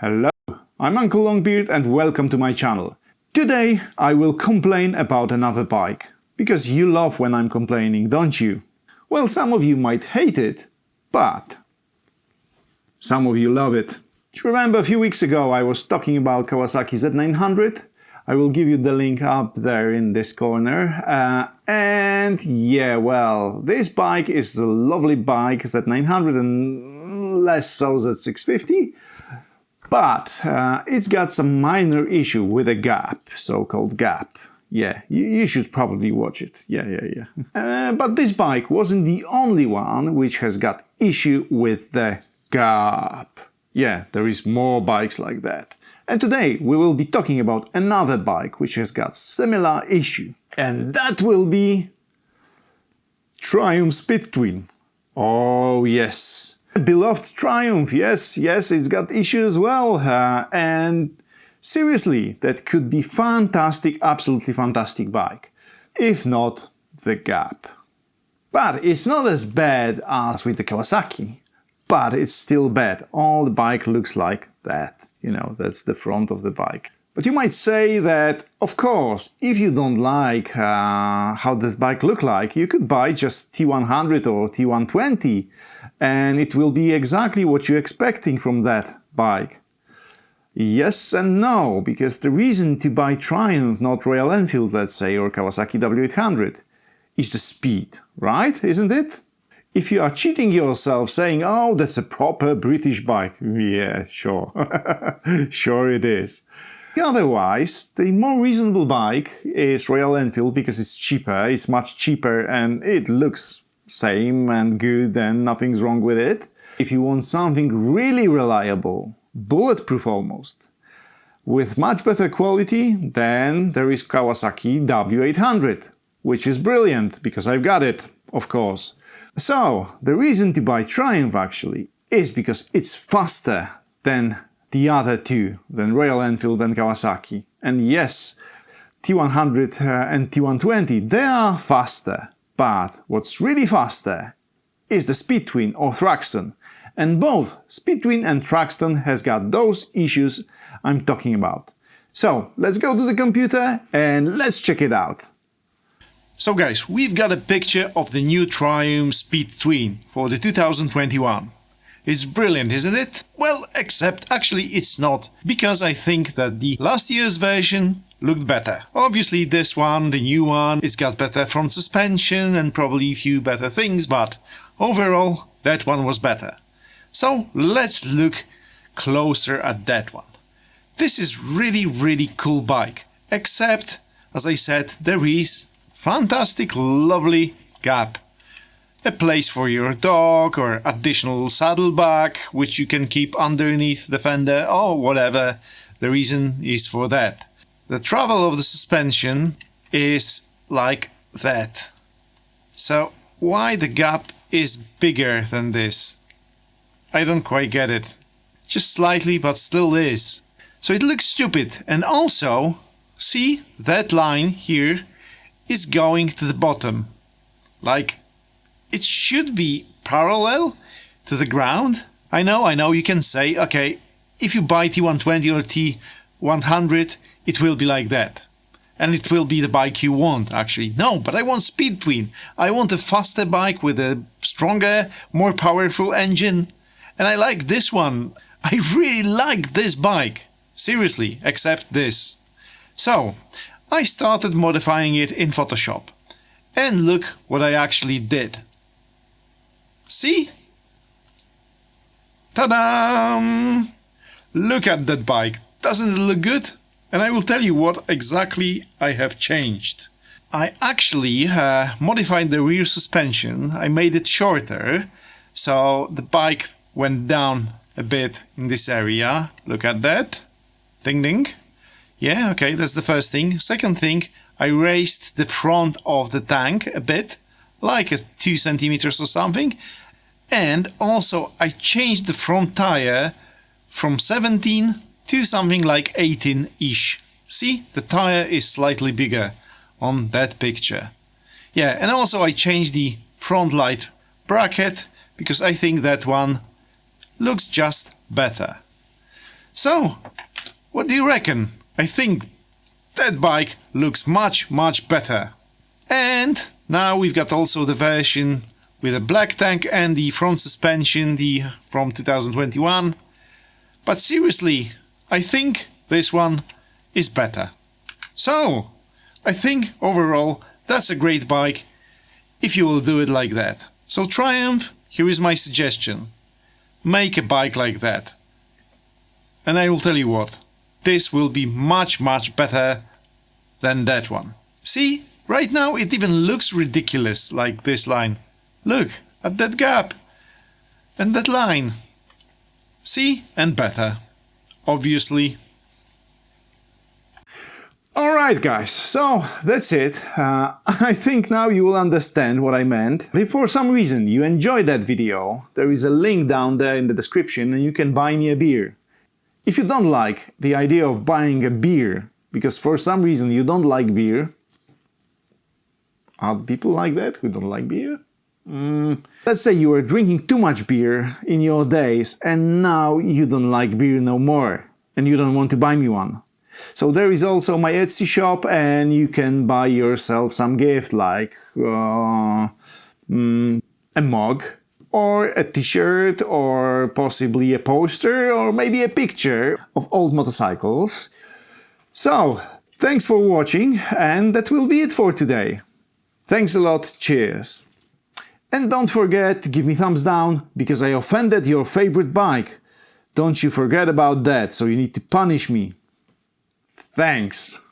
Hello, I'm Uncle Longbeard and welcome to my channel. Today I will complain about another bike. Because you love when I'm complaining, don't you? Well, some of you might hate it, but some of you love it. Do you remember a few weeks ago I was talking about Kawasaki Z900? I will give you the link up there in this corner. And yeah, well, this bike is a lovely bike, Z900 and less so Z650. But it's got some minor issue with a gap, so-called gap. Yeah, you should probably watch it. Yeah. But this bike wasn't the only one which has got issue with the gap. Yeah, there is more bikes like that. And today we will be talking about another bike which has got similar issue. And that will be Triumph Speed Twin. Oh yes. Beloved Triumph, yes, it's got issue as well. And seriously, that could be fantastic, absolutely fantastic bike. If not, the gap. But it's not as bad as with the Kawasaki. But it's still bad. All the bike looks like that. You know, that's the front of the bike. But you might say that, of course, if you don't like how this bike look like, you could buy just T100 or T120 and it will be exactly what you're expecting from that bike. Yes and no, because the reason to buy Triumph, not Royal Enfield, let's say, or Kawasaki W800, is the speed, right? Isn't it? If you are cheating yourself saying, oh, that's a proper British bike, yeah, sure, sure it is. Otherwise, the more reasonable bike is Royal Enfield because it's cheaper, it's much cheaper and it looks same and good and nothing's wrong with it. If you want something really reliable, bulletproof almost, with much better quality, then there is Kawasaki W800, which is brilliant because I've got it, of course. So, the reason to buy Triumph actually is because it's faster than the other two, than Royal Enfield and Kawasaki. And yes, T100 and T120, they are faster. But what's really faster is the Speed Twin or Thruxton. And both Speed Twin and Thruxton has got those issues I'm talking about. So, let's go to the computer and let's check it out. So guys, we've got a picture of the new Triumph Speed Twin for the 2021. It's brilliant, isn't it? Well, except actually it's not, because I think that the last year's version looked better. Obviously this one, the new one, it's got better front suspension and probably a few better things, but overall that one was better. So let's look closer at that one. This is really cool bike, except, as I said, there is fantastic, lovely gap. A place for your dog or additional saddleback, which you can keep underneath the fender or whatever the reason is for that. The travel of the suspension is like that. So why the gap is bigger than this? I don't quite get it. Just slightly, but still is. So it looks stupid. And also, see that line here is going to the bottom. Like, it should be parallel to the ground. I know you can say, okay, if you buy T120 or T100, it will be like that. And it will be the bike you want, actually. No, but I want Speed Twin. I want a faster bike with a stronger, more powerful engine. And I like this one. I really like this bike. Seriously, except this. So, I started modifying it in Photoshop. And look what I actually did. See? Ta-da! Look at that bike. Doesn't it look good? And I will tell you what exactly I have changed. I actually modified the rear suspension. I made it shorter. So the bike went down a bit in this area. Look at that. Ding ding. Yeah, okay, that's the first thing. Second thing, I raised the front of the tank a bit, like 2 centimeters or something. And also I changed the front tire from 17 to something like 18-ish. See, the tire is slightly bigger on that picture. Yeah, and also I changed the front light bracket because I think that one looks just better. So, what do you reckon? I think that bike looks much better. And now we've got also the version with a black tank and the front suspension, the from 2021. But seriously, I think this one is better. So, I think overall that's a great bike if you will do it like that. So Triumph, here is my suggestion. Make a bike like that. And I will tell you what, this will be much better than that one. See, right now it even looks ridiculous like this line. Look at that gap and that line. See, and better, obviously. Alright guys, so that's it. I think now you will understand what I meant. If for some reason you enjoyed that video, there is a link down there in the description and you can buy me a beer. If you don't like the idea of buying a beer, because for some reason you don't like beer, are people like that who don't like beer? Let's say you were drinking too much beer in your days and now you don't like beer no more and you don't want to buy me one. So there is also my Etsy shop and you can buy yourself some gift like a mug or a t-shirt or possibly a poster or maybe a picture of old motorcycles. So thanks for watching and that will be it for today. Thanks a lot, cheers. And don't forget to give me thumbs down because I offended your favorite bike. Don't you forget about that, so you need to punish me. Thanks.